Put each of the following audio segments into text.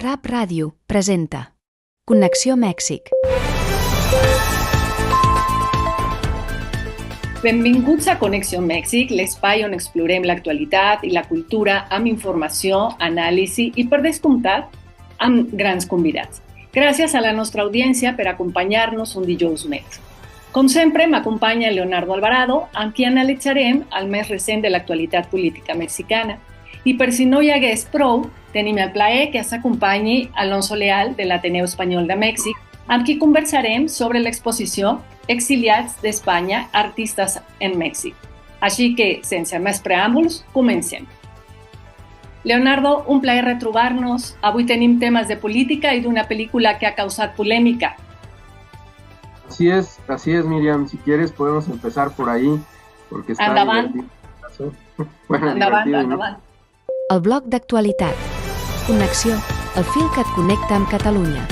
Rap Ràdio presenta Connexió Mèxic. Benvinguts a Connexió Mèxic, l'espai on explorem l'actualitat i la cultura amb informació, anàlisi i, per descomptat, amb grans convidats. Gràcies a la nostra audiència per acompanyar-nos un dijous més. Com sempre, m'acompanya Leonardo Alvarado, amb qui analitzarem el més recent de l'actualitat política mexicana. I per si no hi hagués prou, tenim el plaer que s'acompanyi Alonso Leal de l'Ateneu Espanyol de Mèxic, amb qui conversarem sobre l'exposició Exiliats d'Espanya, artistes en Mèxic. Així que, sense més preàmbuls, comencem. Leonardo, un plaer retrobar-nos. Avui tenim temes de política i d'una pel·lícula que ha causat polèmica. Así es, Miriam. Si quieres podemos empezar por ahí, porque está divertido. Bueno, endavant. El bloc d'actualitat. Connexió, el fil que et connecta amb Catalunya.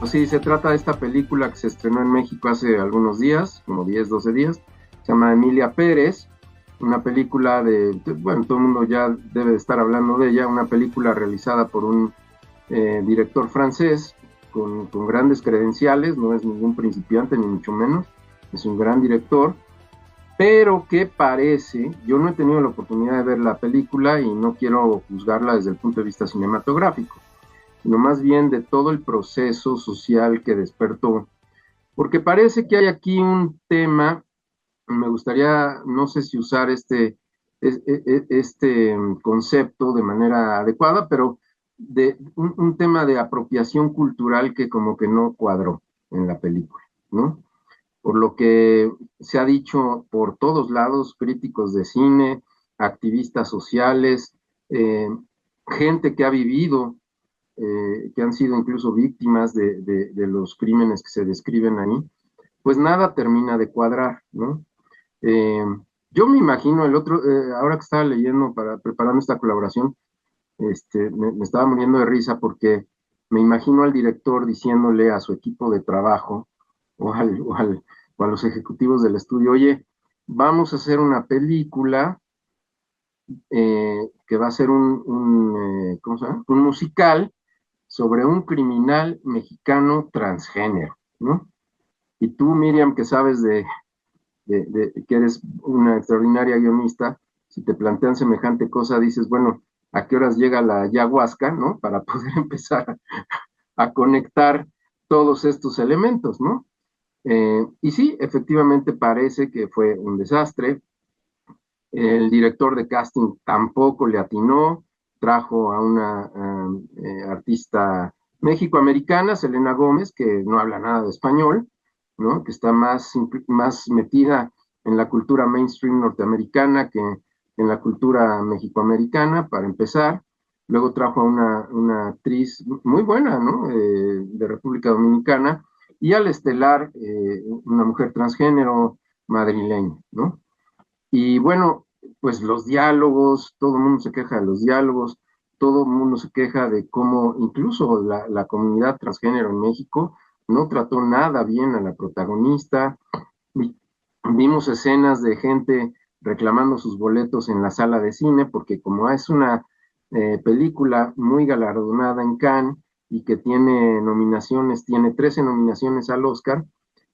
Sí, se trata de esta película que se estrenó en México hace algunos días, como 10, 12 días. Se llama Emilia Pérez, una película bueno, todo el mundo ya debe de estar hablando de ella, una película realizada por un director francés con grandes credenciales, no es ningún principiante ni mucho menos, es un gran director, pero que parece, yo no he tenido la oportunidad de ver la película y no quiero juzgarla desde el punto de vista cinematográfico, sino más bien de todo el proceso social que despertó, porque parece que hay aquí un tema, me gustaría, no sé si usar este concepto de manera adecuada, pero de un tema de apropiación cultural que como que no cuadró en la película, ¿no? Por lo que se ha dicho por todos lados, críticos de cine, activistas sociales, gente que ha vivido, que han sido incluso víctimas de los crímenes que se describen ahí, pues nada termina de cuadrar, ¿no? Yo me imagino ahora que estaba leyendo, preparando esta colaboración, me estaba muriendo de risa porque me imagino al director diciéndole a su equipo de trabajo o a los ejecutivos del estudio, oye, vamos a hacer una película que va a ser ¿cómo se llama? Un musical sobre un criminal mexicano transgénero, ¿no? Y tú, Miriam, que sabes que eres una extraordinaria guionista, si te plantean semejante cosa, dices, bueno, ¿a qué horas llega la ayahuasca, no? Para poder empezar a conectar todos estos elementos, ¿no? Y sí, efectivamente parece que fue un desastre. El director de casting tampoco le atinó, trajo a una artista mexicoamericana, Selena Gómez, que no habla nada de español, ¿no? Que está más metida en la cultura mainstream norteamericana que en la cultura mexicoamericana, para empezar. Luego trajo a una actriz muy buena, ¿no? De República Dominicana, y al estelar, una mujer transgénero madrileña, ¿no? Y bueno, pues los diálogos, todo el mundo se queja de los diálogos, todo el mundo se queja de cómo incluso la comunidad transgénero en México no trató nada bien a la protagonista. Vimos escenas de gente reclamando sus boletos en la sala de cine, porque como es una película muy galardonada en Cannes y que tiene 13 nominaciones al Oscar,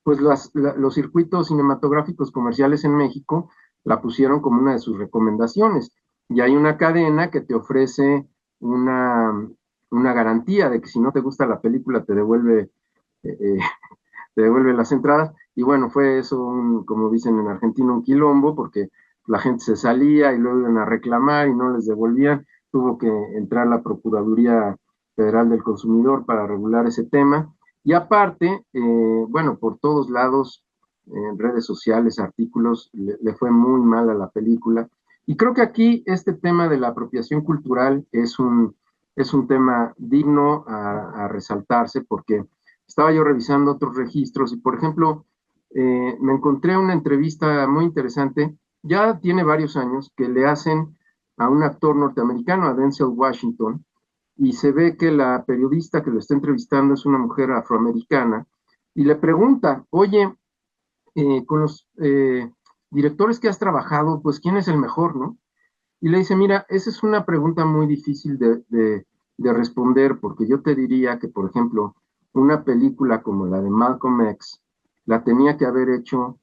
pues los circuitos cinematográficos comerciales en México la pusieron como una de sus recomendaciones. Y hay una cadena que te ofrece una garantía de que si no te gusta la película te devuelve las entradas. Y bueno, fue eso, como dicen en Argentina, un quilombo, porque la gente se salía y luego iban a reclamar y no les devolvían. Tuvo que entrar la Procuraduría Federal del Consumidor para regular ese tema. Y aparte, bueno, por todos lados, en redes sociales, artículos, le fue muy mal a la película. Y creo que aquí este tema de la apropiación cultural es un tema digno a resaltarse, porque estaba yo revisando otros registros y, por ejemplo, me encontré una entrevista muy interesante, ya tiene varios años, que le hacen a un actor norteamericano, a Denzel Washington, y se ve que la periodista que lo está entrevistando es una mujer afroamericana, y le pregunta, oye, con los directores que has trabajado, pues, ¿quién es el mejor, no? Y le dice, mira, esa es una pregunta muy difícil de responder, porque yo te diría que, por ejemplo, una película como la de Malcolm X, la tenía que haber hecho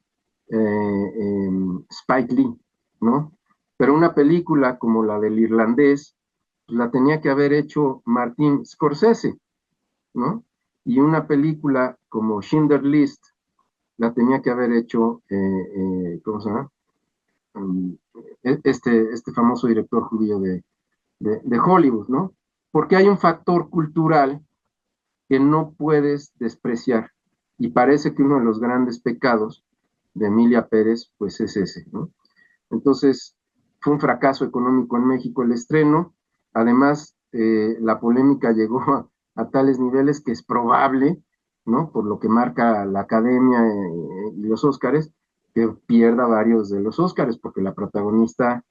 Spike Lee, ¿no? Pero una película como la del irlandés, pues, la tenía que haber hecho Martin Scorsese, ¿no? Y una película como Schindler's List la tenía que haber hecho, ¿cómo se llama? Um, este famoso director judío de Hollywood, ¿no? Porque hay un factor cultural que no puedes despreciar. Y parece que uno de los grandes pecados de Emilia Pérez, pues es ese, ¿no? Entonces, fue un fracaso económico en México el estreno. Además, la polémica llegó a tales niveles que es probable, ¿no? Por lo que marca la Academia y los Óscares, que pierda varios de los Óscares, porque la protagonista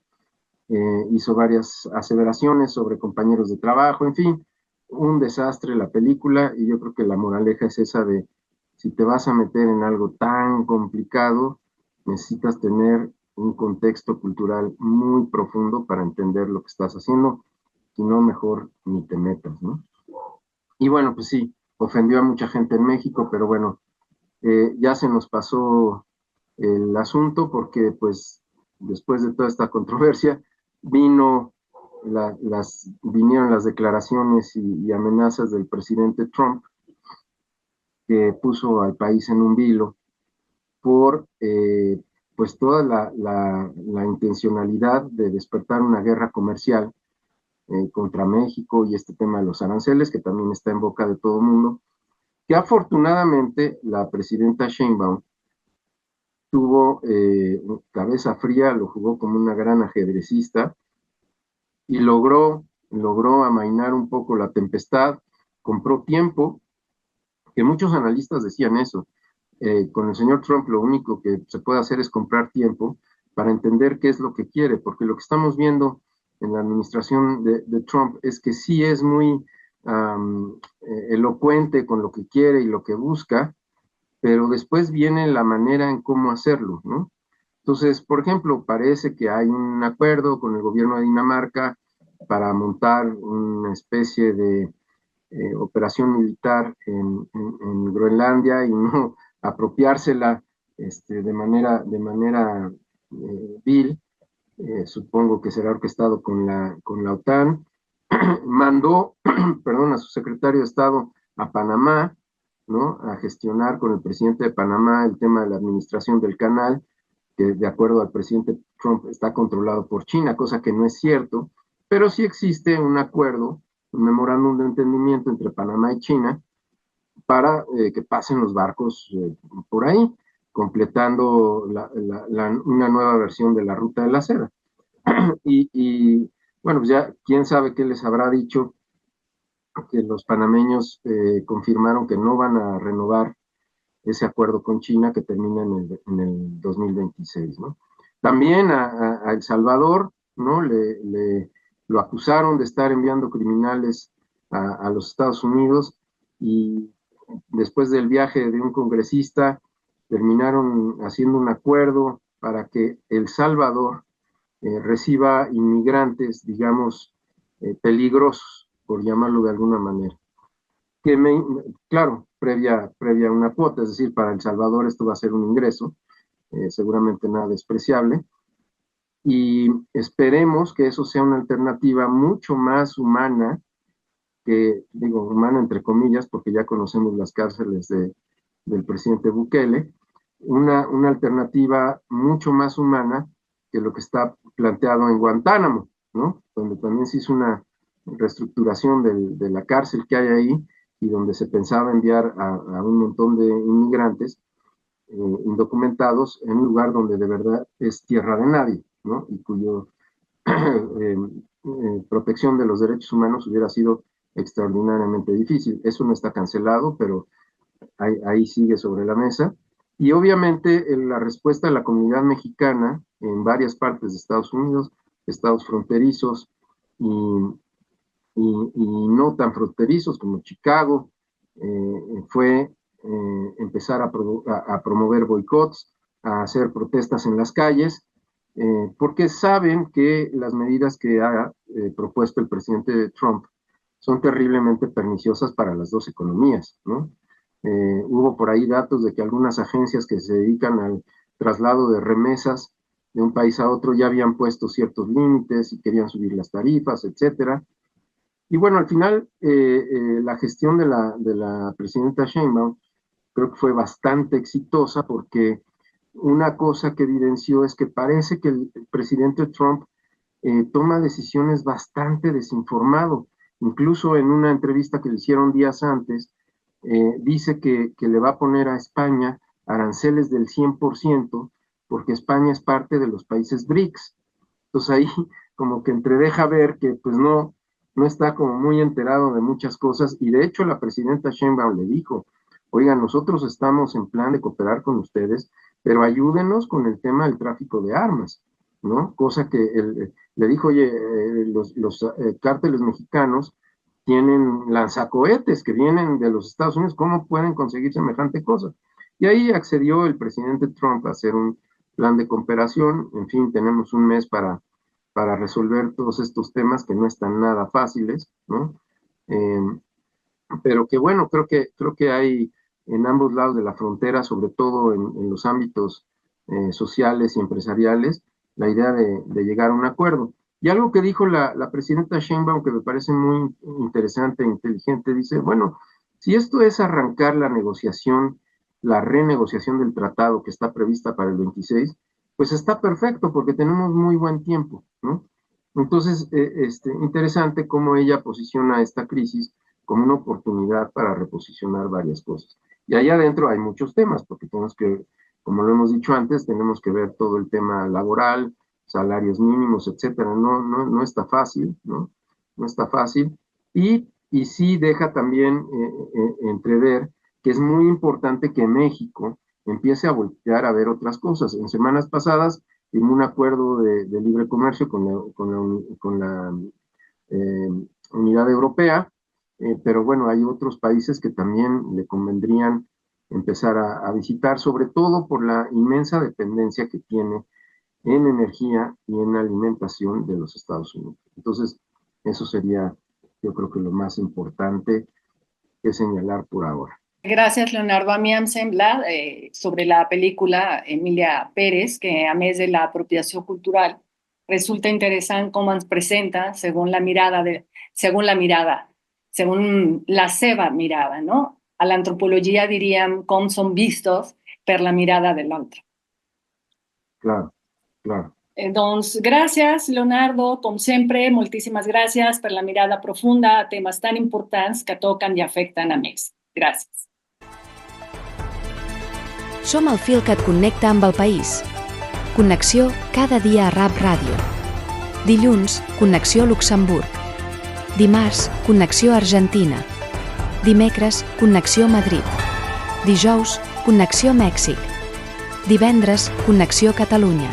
hizo varias aseveraciones sobre compañeros de trabajo, en fin, un desastre la película, y yo creo que la moraleja es esa de, si te vas a meter en algo tan complicado, necesitas tener un contexto cultural muy profundo para entender lo que estás haciendo, si no, mejor ni te metas, ¿no? Y bueno, pues sí, ofendió a mucha gente en México, pero bueno, ya se nos pasó el asunto porque pues después de toda esta controversia vinieron las declaraciones y amenazas del presidente Trump, que puso al país en un vilo por pues toda la intencionalidad de despertar una guerra comercial contra México, y este tema de los aranceles, que también está en boca de todo el mundo, que afortunadamente la presidenta Sheinbaum tuvo cabeza fría, lo jugó como una gran ajedrecista y logró amainar un poco la tempestad, compró tiempo, que muchos analistas decían eso. Con el señor Trump lo único que se puede hacer es comprar tiempo para entender qué es lo que quiere, porque lo que estamos viendo en la administración de Trump es que sí es muy elocuente con lo que quiere y lo que busca, pero después viene la manera en cómo hacerlo, ¿no? Entonces, por ejemplo, parece que hay un acuerdo con el gobierno de Dinamarca para montar una especie de operación militar en Groenlandia y no apropiársela de manera vil. Supongo que será orquestado con la OTAN. Mandó, perdón, a su secretario de Estado a Panamá, ¿no? A gestionar con el presidente de Panamá el tema de la administración del canal, que de acuerdo al presidente Trump está controlado por China, cosa que no es cierto, pero sí existe un acuerdo, un memorándum de entendimiento entre Panamá y China para que pasen los barcos por ahí, completando una nueva versión de la ruta de la seda. Y bueno, pues ya quién sabe qué les habrá dicho, que los panameños confirmaron que no van a renovar ese acuerdo con China que termina en el 2026, ¿no? También a El Salvador, ¿no? Lo acusaron de estar enviando criminales a los Estados Unidos, y después del viaje de un congresista terminaron haciendo un acuerdo para que El Salvador reciba inmigrantes, digamos, peligrosos, por llamarlo de alguna manera. Que claro, previa a una cuota, es decir, para El Salvador esto va a ser un ingreso, seguramente nada despreciable, y esperemos que eso sea una alternativa mucho más humana, que digo humana entre comillas, porque ya conocemos las cárceles del presidente Bukele, una alternativa mucho más humana que lo que está planteado en Guantánamo, ¿no? Donde también se hizo una reestructuración de la cárcel que hay ahí, y donde se pensaba enviar a un montón de inmigrantes indocumentados en un lugar donde de verdad es tierra de nadie, ¿no? Y cuyo protección de los derechos humanos hubiera sido extraordinariamente difícil. Eso no está cancelado, pero ahí sigue sobre la mesa. Y obviamente la respuesta de la comunidad mexicana en varias partes de Estados Unidos, estados fronterizos y, y no tan fronterizos como Chicago, fue empezar a promover boicots, a hacer protestas en las calles, porque saben que las medidas que ha propuesto el presidente Trump son terriblemente perniciosas para las dos economías, ¿no? Hubo por ahí datos de que algunas agencias que se dedican al traslado de remesas de un país a otro ya habían puesto ciertos límites y querían subir las tarifas, etcétera. Y bueno, al final la gestión de la presidenta Sheinbaum creo que fue bastante exitosa porque una cosa que evidenció es que parece que el presidente Trump toma decisiones bastante desinformado. Incluso en una entrevista que le hicieron días antes, dice que le va a poner a España aranceles del 100% porque España es parte de los países BRICS. Entonces ahí como que entredeja ver que pues no está como muy enterado de muchas cosas y de hecho la presidenta Sheinbaum le dijo, oigan, nosotros estamos en plan de cooperar con ustedes, pero ayúdenos con el tema del tráfico de armas, ¿no? Cosa que le dijo, oye, los cárteles mexicanos tienen lanzacohetes que vienen de los Estados Unidos, ¿cómo pueden conseguir semejante cosa? Y ahí accedió el presidente Trump a hacer un plan de cooperación, en fin, tenemos un mes para resolver todos estos temas que no están nada fáciles, ¿no? Eh, pero que bueno, creo que hay en ambos lados de la frontera, sobre todo en los ámbitos sociales y empresariales, la idea de llegar a un acuerdo. Y algo que dijo la presidenta Sheinbaum, que me parece muy interesante e inteligente, dice, bueno, si esto es arrancar la negociación, la renegociación del tratado que está prevista para el 26, pues está perfecto porque tenemos muy buen tiempo, ¿no? Entonces, interesante cómo ella posiciona esta crisis como una oportunidad para reposicionar varias cosas. Y ahí adentro hay muchos temas, porque tenemos que, como lo hemos dicho antes, tenemos que ver todo el tema laboral, salarios mínimos, etcétera. No está fácil, ¿no? No está fácil. Y sí deja también entrever que es muy importante que México empiece a voltear a ver otras cosas. En semanas pasadas firmó un acuerdo de libre comercio con la Unidad Europea, pero bueno, hay otros países que también le convendrían empezar a visitar, sobre todo por la inmensa dependencia que tiene en energía y en alimentación de los Estados Unidos. Entonces, eso sería, yo creo que lo más importante que señalar por ahora. Gràcies, Leonardo. A mi em sembla, sobre la pel·lícula Emilia Pérez, que a més de l'apropiació cultural, resulta interessant com ens presenta segons la seva mirada, no? A l'antropologia diríem com som vistos per la mirada de l'altre. Claro, claro. Doncs gràcies, Leonardo, com sempre, moltíssimes gràcies per la mirada profunda a temes tan importants que toquen i afecten a Mèxic. Gràcies. Som el fil que et connecta amb el país. Connexió cada dia a RAP Ràdio. Dilluns, Connexió Luxemburg. Dimarts, Connexió Argentina. Dimecres, Connexió Madrid. Dijous, Connexió Mèxic. Divendres, Connexió Catalunya.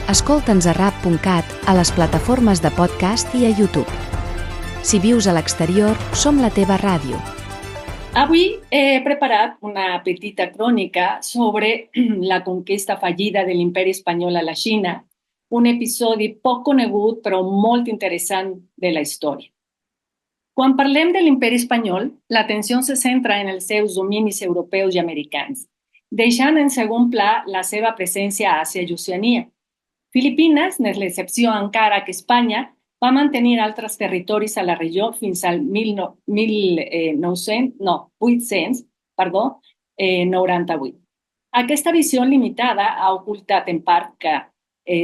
Escolta'ns a rap.cat, a les plataformes de podcast i a YouTube. Si vius a l'exterior, som la teva ràdio. Avui he preparat una petita crònica sobre la conquesta fallida de l'imperi espanyol a la Xina, un episodi poc conegut però molt interessant de la història. Quan parlem de l'imperi espanyol, l'atenció se centra en els seus dominis europeus i americans, deixant en segon pla la seva presència a Àsia i Oceania. Filipines n'és l'excepció encara que Espanya va mantenir altres territoris a la regió fins al 898. Aquesta visió limitada ha ocultat en part que,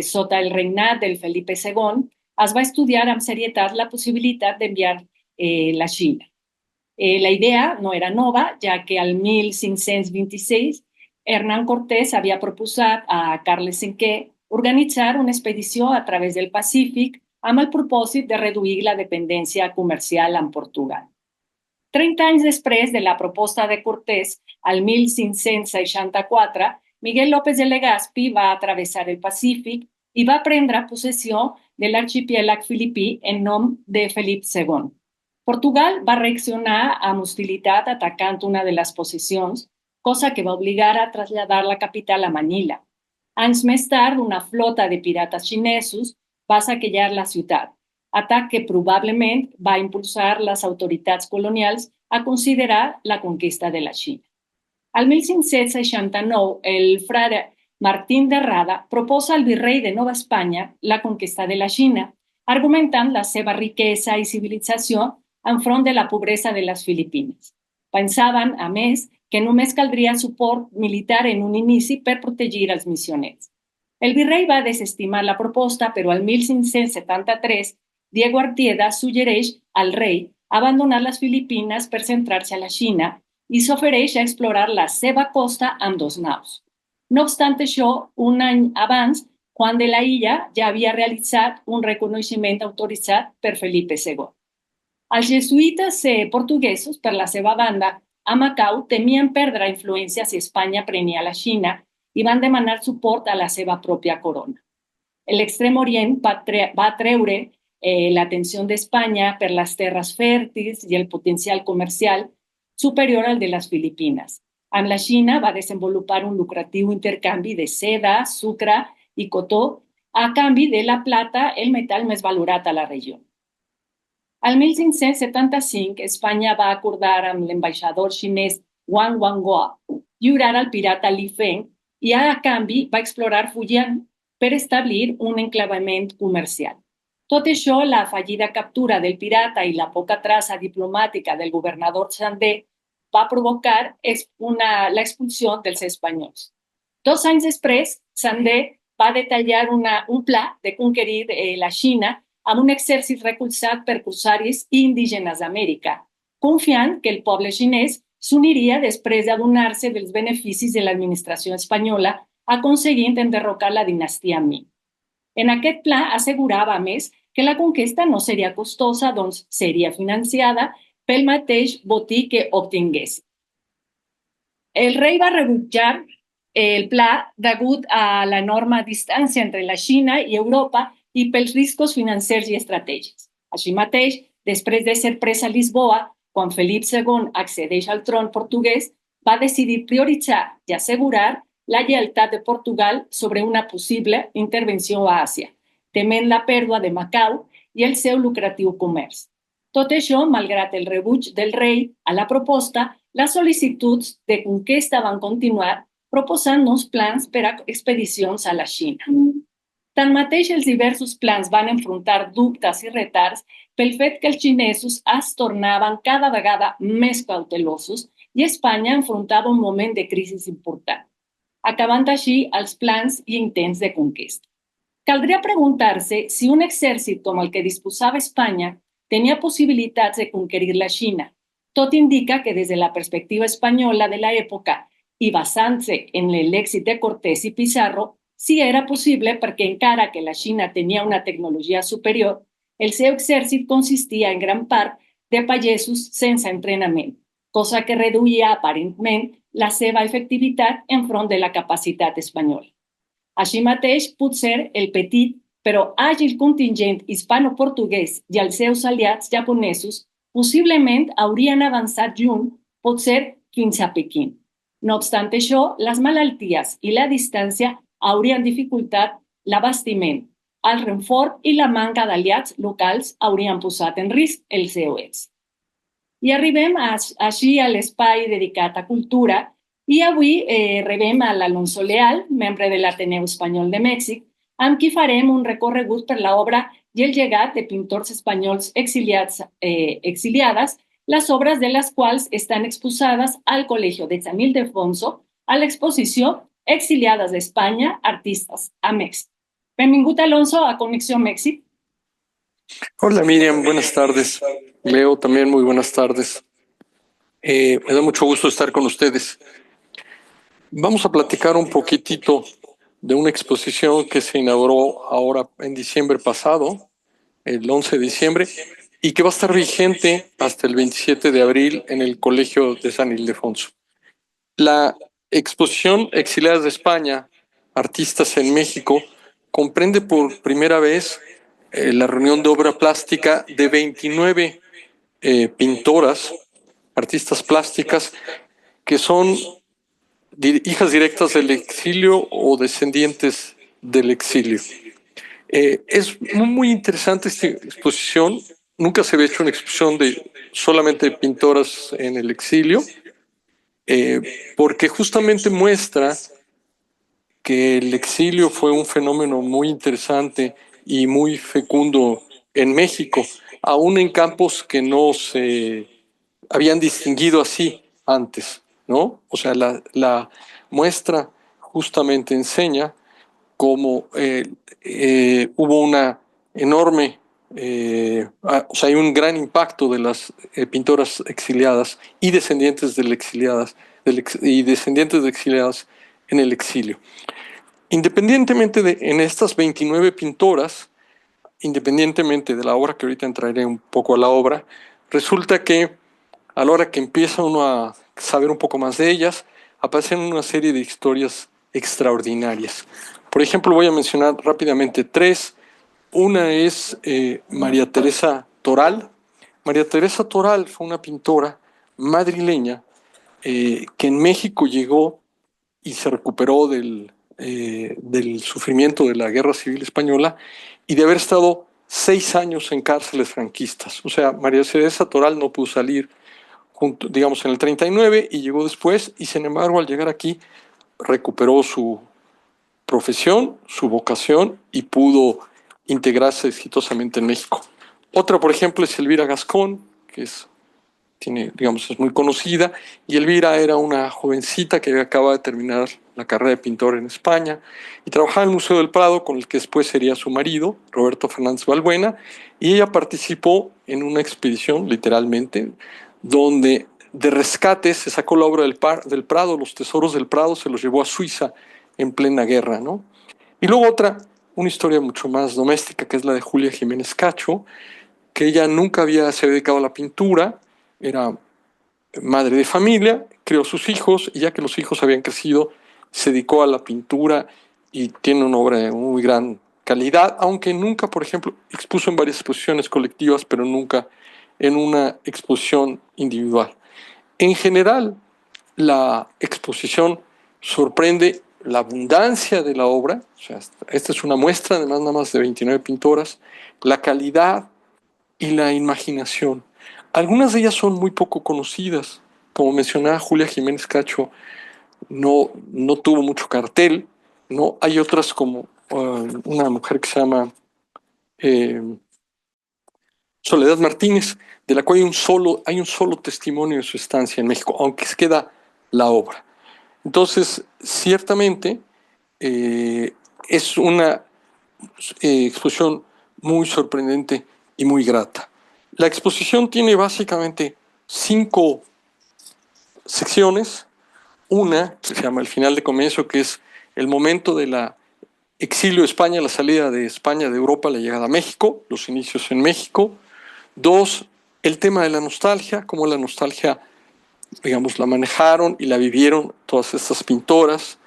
sota el regnat del Felipe II, es va estudiar amb serietat la possibilitat d'enviar la Xina. La idea no era nova, ja que al 1526 Hernán Cortés havia proposat a Carles V organitzar una expedició a través del Pacífic amb el propòsit de reduir la dependència comercial amb Portugal. 30 anys després de la proposta de Cortés, al 1564, Miguel López de Legazpi va travessar el Pacífic i va prendre possessió de l'arxipèlag filipí en nom de Felip II. Portugal va reaccionar amb hostilitat atacant una de les possessions, cosa que va obligar a traslladar la capital a Manila. Anys més tard, una flota de pirates xinesos va saquejar la ciutat, atac que probablement va impulsar les autoritats colonials a considerar la conquesta de la Xina. Al 1569, el frare Martín de Rada proposa al virrei de Nova Espanya la conquesta de la Xina, argumentant la seva riquesa i civilització enfront de la pobresa de les Filipines. Pensaven, a més, que només caldria suport militar en un inici per protegir els missioners. El virrei va desestimar la proposta, però al 1573 Diego Artieda suggereix al rei abandonar les Filipines per centrar-se a la Xina i s'ofereix a explorar la seva costa amb 2 naus. No obstant això, un any abans, Juan de la Illa ja havia realitzat un reconeixement autoritzat per Felipe II. Els jesuïtes portuguesos, per la seva banda, a Macau temien perdre influència si Espanya prenia la Xina i van demanar suport a la seva pròpia corona. L'Extrem Orient va atreure l'atenció d'Espanya per les terres fèrtils i el potencial comercial superior al de les Filipines. Amb la Xina va desenvolupar un lucratiu intercanvi de seda, sucre i cotó a canvi de la plata, el metall més valorat a la regió. Al 1575, Espanya va acordar amb l'ambaixador xinès Wang Wangguo lliurar al pirata Li Feng i a canvi va explorar Fujian per establir un enclavament comercial. Tot això, la fallida captura del pirata i la poca traça diplomàtica del governador Sandé va provocar l'expulsió dels espanyols. 2 anys després, Sandé va detallar un pla de conquerir la Xina amb un exèrcit recolzat per corsaris indígenes d'Amèrica, confiant que el poble xinès s'uniria després d'adonar-se dels beneficis de l'administració espanyola, aconseguint enderrocar la dinastia Ming. En aquest pla assegurava, a més, que la conquesta no seria costosa, doncs seria financiada pel mateix botí que obtingués. El rei va rebutjar el pla degut a l'enorme distància entre la Xina i Europa i pels riscos financers i estratègics. Així mateix, després de ser pres a Lisboa, quan Felip II accedeix al tron portuguès, va decidir prioritzar i assegurar la lleialtat de Portugal sobre una possible intervenció a Àsia, tement la pèrdua de Macau i el seu lucratiu comerç. Tot això, malgrat el rebuig del rei a la proposta, les sol·licituds de conquesta van continuar proposant nous plans per a expedicions a la Xina. Tanmateix, els diversos plans van enfrontar dubtes i retards pel fet que els xinesos es tornaven cada vegada més cautelosos i Espanya enfrontava un moment de crisi important, acabant així els plans i intents de conquesta. Caldria preguntar-se si un exèrcit com el que disposava Espanya tenia possibilitats de conquerir la Xina. Tot indica que des de la perspectiva espanyola de l'època i basant-se en l'èxit de Cortés i Pizarro, sí era possible perquè encara que la Xina tenia una tecnologia superior, el seu exèrcit consistia en gran part de pagesos sense entrenament, cosa que reduïa aparentment la seva efectivitat enfront de la capacitat espanyola. Així mateix, potser el petit però àgil contingent hispano-portuguès i els seus aliats japonesos possiblement haurien avançat junt, potser fins a Pequín. No obstant això, les malalties i la distància haurien dificultat l'abastiment, el renfort i la manca d'aliats locals haurien posat en risc el seu èxit. I arribem així a l'espai dedicat a cultura i avui rebem a l'Alonso Leal, membre de l'Ateneu Espanyol de Mèxic, amb qui farem un recorregut per l'obra i el llegat de pintors espanyols exiliades, les obres de les quals estan exposades al Col·legi de San Ildefonso a l'exposició Exiliades d'Espanya, artistas a Mèxic. Benvingut, Alonso, a Conexión Mèxic. Hola Miriam, buenas tardes. Leo, también muy buenas tardes. Me da mucho gusto estar con ustedes. Vamos a platicar un poquitito de una exposición que se inauguró ahora en diciembre pasado, el 11 de diciembre, y que va a estar vigente hasta el 27 de abril en el Colegio de San Ildefonso. La exposición Exiliadas de España, Artistas en México, comprende por primera vez la reunión de obra plástica de 29 pintoras, artistas plásticas, que son hijas directas del exilio o descendientes del exilio. Es muy interesante esta exposición. Nunca se había hecho una exposición solamente de pintoras en el exilio, porque justamente muestra que el exilio fue un fenómeno muy interesante y muy fecundo en México, aún en campos que no se habían distinguido así antes, ¿no? O sea, la muestra justamente enseña cómo hubo una enorme, o sea, hay un gran impacto de las pintoras exiliadas y descendientes de exiliadas en el exilio. Independientemente en estas 29 pintoras, independientemente de la obra, que ahorita entraré un poco a la obra, resulta que a la hora que empieza uno a saber un poco más de ellas, aparecen una serie de historias extraordinarias. Por ejemplo, voy a mencionar rápidamente tres. Una es María Teresa Toral. María Teresa Toral fue una pintora madrileña que en México llegó y se recuperó del sufrimiento de la Guerra Civil Española y de haber estado 6 años en cárceles franquistas. O sea, María Teresa Toral no pudo salir, digamos, en el 39 y llegó después, y sin embargo, al llegar aquí, recuperó su profesión, su vocación, y pudo integrarse exitosamente en México. Otra, por ejemplo, es Elvira Gascón, que es muy conocida, y Elvira era una jovencita que acaba de terminar la carrera de pintor en España y trabajaba en el Museo del Prado, con el que después sería su marido, Roberto Fernández Balbuena, y ella participó en una expedición, literalmente, donde de rescate se sacó la obra del Prado, los tesoros del Prado, se los llevó a Suiza en plena guerra, ¿no? Y luego una historia mucho más doméstica, que es la de Julia Jiménez Cacho, que ella nunca se había dedicado a la pintura, era madre de familia, crió sus hijos, y ya que los hijos habían crecido, se dedicó a la pintura y tiene una obra de muy gran calidad, aunque nunca, por ejemplo, expuso en varias exposiciones colectivas, pero nunca en una exposición individual. En general, la exposición sorprende la abundancia de la obra, o sea, esta es una muestra, además, nada más de 29 pintoras, la calidad y la imaginación. Algunas de ellas son muy poco conocidas. Como mencionaba, Julia Jiménez Cacho no tuvo mucho cartel, ¿no? Hay otras como una mujer que se llama Soledad Martínez, de la cual hay un solo testimonio de su estancia en México, aunque se queda la obra. Entonces, ciertamente, es una exposición muy sorprendente y muy grata. La exposición tiene básicamente 5 secciones. Una que se llama El final de comienzo, que es el momento de la exilio de España, la salida de España de Europa, la llegada a México, los inicios en México. 2, el tema de la nostalgia, cómo la nostalgia, digamos, la manejaron y la vivieron todas estas pintoras.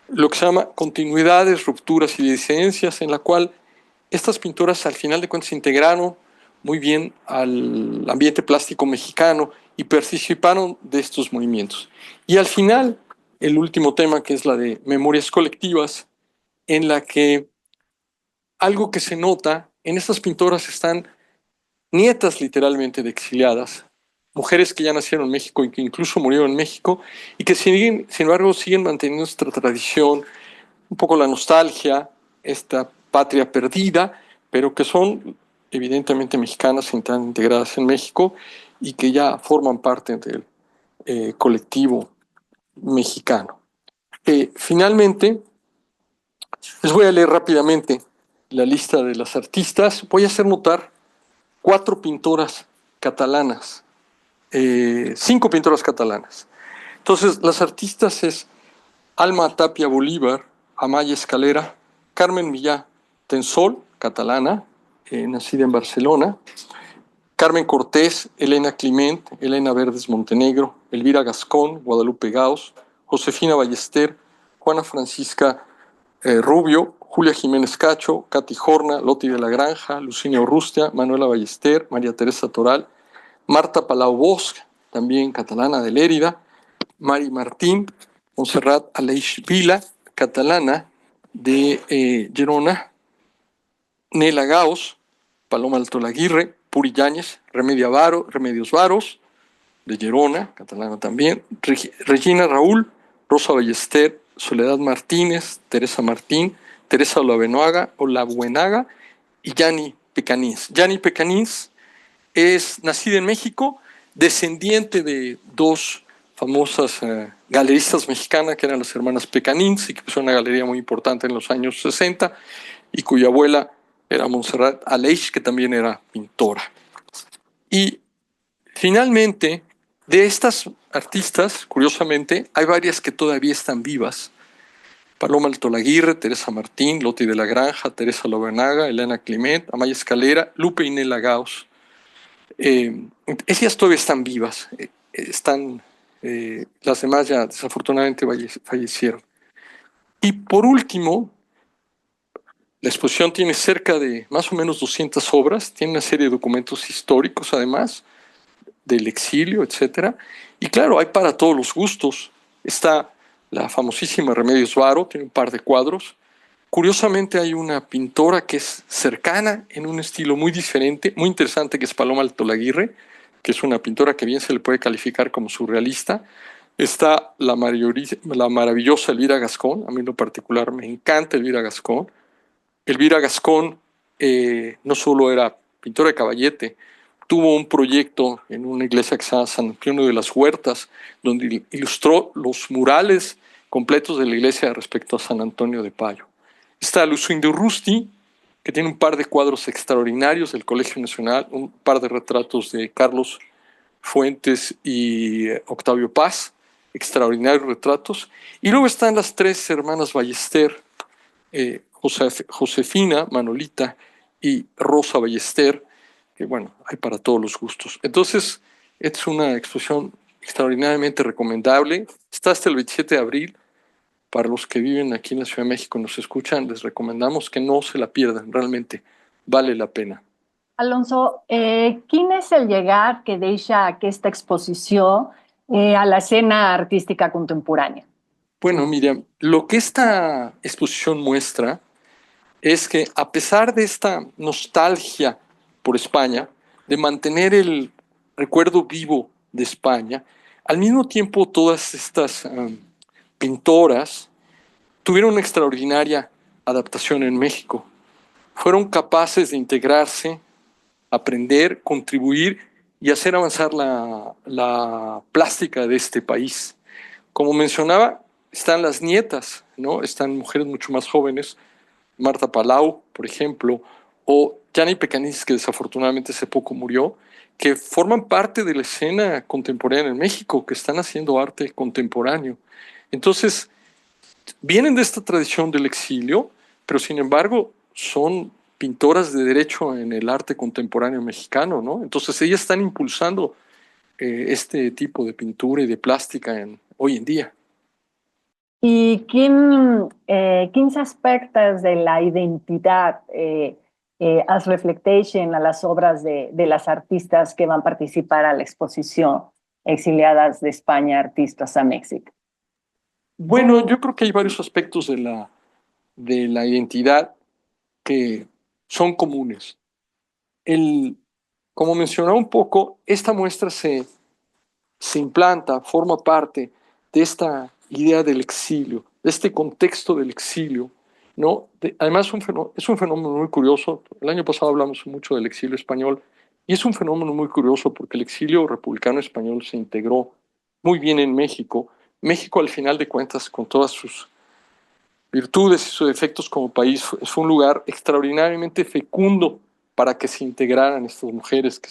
Lo que se llama continuidades, rupturas y disidencias, en la cual estas pintoras al final de cuentas se integraron muy bien al ambiente plástico mexicano y participaron de estos movimientos. Y al final, el último tema, que es la de memorias colectivas, en la que algo que se nota, en estas pintoras están nietas literalmente de exiliadas, mujeres que ya nacieron en México y que incluso murieron en México, y que sin embargo siguen manteniendo nuestra tradición, un poco la nostalgia, esta patria perdida, pero que son evidentemente mexicanas, están integradas en México y que ya forman parte del colectivo mexicano. Finalmente, les voy a leer rápidamente la lista de las artistas. Voy a hacer notar 4 pintoras catalanas, 5 pintoras catalanas. Entonces, las artistas es Alma Tapia Bolívar, Amaya Escalera, Carmen Millá Tensol, catalana, nacida en Barcelona, Carmen Cortés, Elena Climent, Elena Verdes Montenegro, Elvira Gascón, Guadalupe Gaos, Josefina Ballester, Juana Francisca Rubio, Julia Jiménez Cacho, Katy Horna, Loti de la Granja, Lucinia Urrustia, Manuela Ballester, María Teresa Toral, Marta Palau Bosch, también catalana de Lérida, Mari Martín, Montserrat Aleix Vila, catalana, de Gerona, Nela Gaos, Paloma Altolaguirre, Puri Yáñez, Remedios Varos, de Gerona, catalana también, Regina Raúl, Rosa Ballester, Soledad Martínez, Teresa Martín, Teresa Olabuenaga y Yani Pecanins. Yani Pecanins es nacida en México, descendiente de dos famosas galeristas mexicanas, que eran las hermanas Pecanins, y que fue una galería muy importante en los años 60, y cuya abuela era Montserrat Aleix, que también era pintora. Y finalmente, de estas artistas, curiosamente, hay varias que todavía están vivas. Paloma Altolaguirre, Teresa Martín, Loti de la Granja, Teresa Lobenaga, Elena Clement, Amaya Escalera, Lupe y Nela Gaos. Ellas todavía están vivas, las demás ya desafortunadamente fallecieron. Y por último, la exposición tiene cerca de más o menos 200 obras, tiene una serie de documentos históricos además, del exilio, etc. Y claro, hay para todos los gustos. Está la famosísima Remedios Varo, tiene un par de cuadros. Curiosamente hay una pintora que es cercana en un estilo muy diferente, muy interesante, que es Paloma Altolaguirre, que es una pintora que bien se le puede calificar como surrealista. Está la maravillosa Elvira Gascón, a mí en lo particular me encanta Elvira Gascón. Elvira Gascón no solo era pintora de caballete, tuvo un proyecto en una iglesia que se llama San Antonio de las Huertas, donde ilustró los murales completos de la iglesia respecto a San Antonio de Payo. Está Lucindo Rusti, que tiene un par de cuadros extraordinarios del Colegio Nacional, un par de retratos de Carlos Fuentes y Octavio Paz, extraordinarios retratos. Y luego están las tres hermanas Ballester, Josefina, Manolita y Rosa Ballester, que bueno, hay para todos los gustos. Entonces, es una exposición extraordinariamente recomendable. Está hasta el 27 de abril. Para los que viven aquí en la Ciudad de México y nos escuchan, les recomendamos que no se la pierdan, realmente vale la pena. Alonso, quin és el llegat que deixa aquesta exposició a la escena artística contemporánea? Bueno, Miriam, lo que esta exposición muestra es que a pesar de esta nostalgia por España, de mantener el recuerdo vivo de España, al mismo tiempo todas estas pintoras tuvieron una extraordinaria adaptación en México. Fueron capaces de integrarse, aprender, contribuir y hacer avanzar la plástica de este país. Como mencionaba, están las nietas, ¿no? Están mujeres mucho más jóvenes, Marta Palau, por ejemplo, o Yani Pecanins, que desafortunadamente hace poco murió, que forman parte de la escena contemporánea en México, que están haciendo arte contemporáneo. Entonces, vienen de esta tradición del exilio, pero sin embargo son pintoras de derecho en el arte contemporáneo mexicano, ¿no? Entonces ellas están impulsando este tipo de pintura y de plástica hoy en día. I quins aspectes de la identitat es reflecteixen a les obres de les artistes que van participar a l'exposició Exiliadas de España, Artistas a Mèxic? Bueno, yo creo que hay varios aspectos de la identidad que son comunes. Como mencionaba un poco, esta muestra se implanta, forma parte de esta idea del exilio, de este contexto del exilio, ¿no? Además, es un fenómeno muy curioso. El año pasado hablamos mucho del exilio español, y es un fenómeno muy curioso porque el exilio republicano español se integró muy bien en México. México, al final de cuentas, con todas sus virtudes y sus defectos como país, fue un lugar extraordinariamente fecundo para que se integraran estas mujeres, que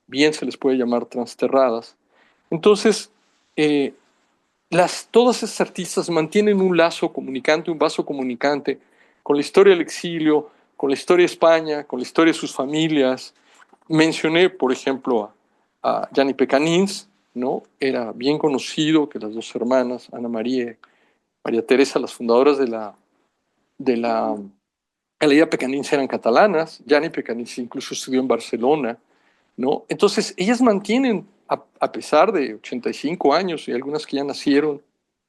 bien se les puede llamar transterradas. Entonces, todas esas artistas mantienen un lazo comunicante, un vaso comunicante con la historia del exilio, con la historia de España, con la historia de sus familias. Mencioné, por ejemplo, a Yani Pecanins, ¿no? Era bien conocido que las dos hermanas, Ana María y María Teresa, las fundadoras de la Galería Pecanins, eran catalanas. Yani Pecanins incluso estudió en Barcelona, ¿no? Entonces, ellas mantienen, a pesar de 85 años y algunas que ya nacieron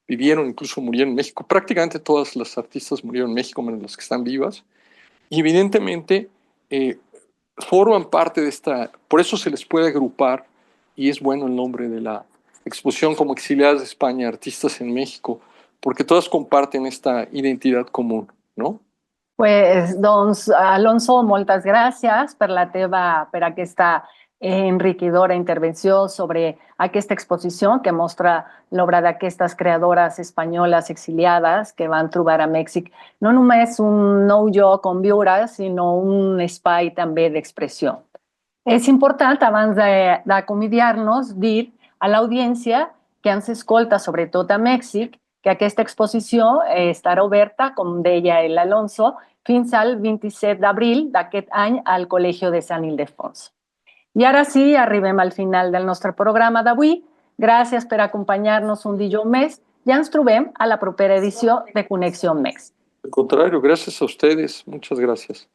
vivieron, incluso murieron en México. Prácticamente todas las artistas murieron en México, menos las que están vivas. Y evidentemente forman parte de esta, por eso se les puede agrupar, y es bueno el nombre de la exposición, como Exiliadas de España, Artistas en México, porque todas comparten esta identidad común, ¿no? Pues, doncs, Alonso, moltes gràcies per aquesta enriquidora intervenció sobre aquesta exposició que mostra l'obra d'aquestes creadores espanyoles exiliades que van trobar a Mèxic no només un nou lloc on viure, sinó un espai també d'expressió. És important, abans d'acomiadar-nos, dir a l'audiència que ens escolta, sobretot a Mèxic, que aquesta exposició estarà oberta, com deia l'Alonso, fins al 27 d'abril d'aquest any al Col·legi de Sant Ildefons. I ara sí, arribem al final del nostre programa d'avui. Gràcies per acompanyar-nos un dijous més i ens trobem a la propera edició de Connexió Mèxic. Al contrario, gracias a ustedes. Muchas gracias.